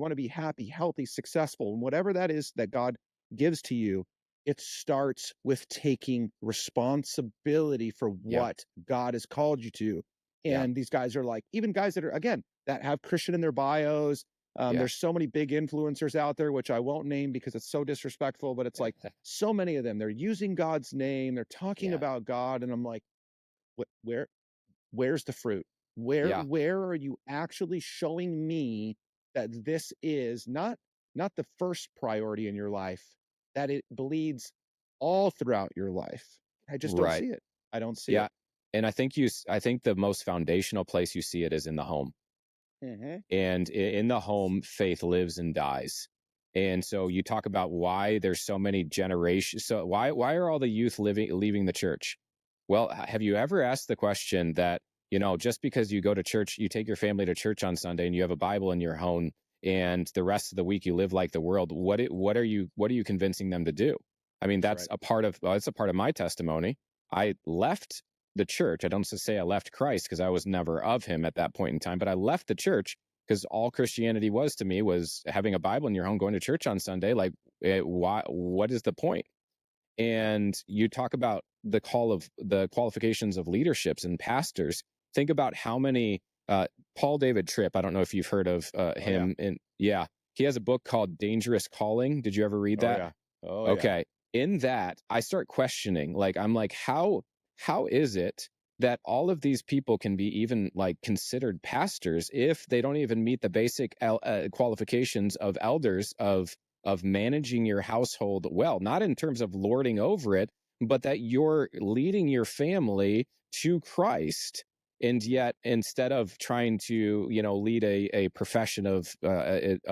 want to be happy, healthy, successful, and whatever that is that God gives to you, it starts with taking responsibility for Yeah. what God has called you to. Yeah. And these guys are like, even guys that are, again, that have Christian in their bios. Yeah. There's so many big influencers out there, which I won't name because it's so disrespectful, but it's like so many of them, they're using God's name, they're talking Yeah. about God. And I'm like, where, where's the fruit? Yeah. Where are you actually showing me that this is not the first priority in your life, that it bleeds all throughout your life? I just don't Right. see it. I don't see Yeah. it. And I think the most foundational place you see it is in the home. Hmm. And in the home, faith lives and dies. And so you talk about why there's so many generations. So why are all the youth leaving the church? Well, have you ever asked the question that, just because you go to church, you take your family to church on Sunday and you have a Bible in your home, and the rest of the week you live like the world, what are you convincing them to do? I mean, That's that's right. it's a part of my testimony. I left the church. I don't say I left Christ, because I was never of him at that point in time, but I left the church because all Christianity was to me was having a Bible in your home, going to church on Sunday. Like, why? What is the point? And you talk about the qualifications of leaderships and pastors. Think about how many Paul David Tripp. I don't know if you've heard of Oh yeah. him. And yeah, he has a book called Dangerous Calling. Did you ever read Oh that? yeah. Oh yeah. Okay. In that, I start questioning, like, I'm like, how is it that all of these people can be even like considered pastors if they don't even meet the basic qualifications of elders, of managing your household well, not in terms of lording over it, but that you're leading your family to Christ. And yet, instead of trying to, lead a profession of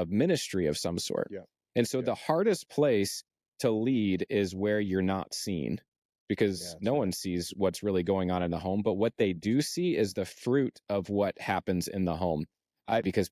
ministry of some sort. Yeah. And so Yeah. the hardest place to lead is where you're not seen, Yeah. because That's no right. one sees what's really going on in the home. But what they do see is the fruit of what happens in the home. Because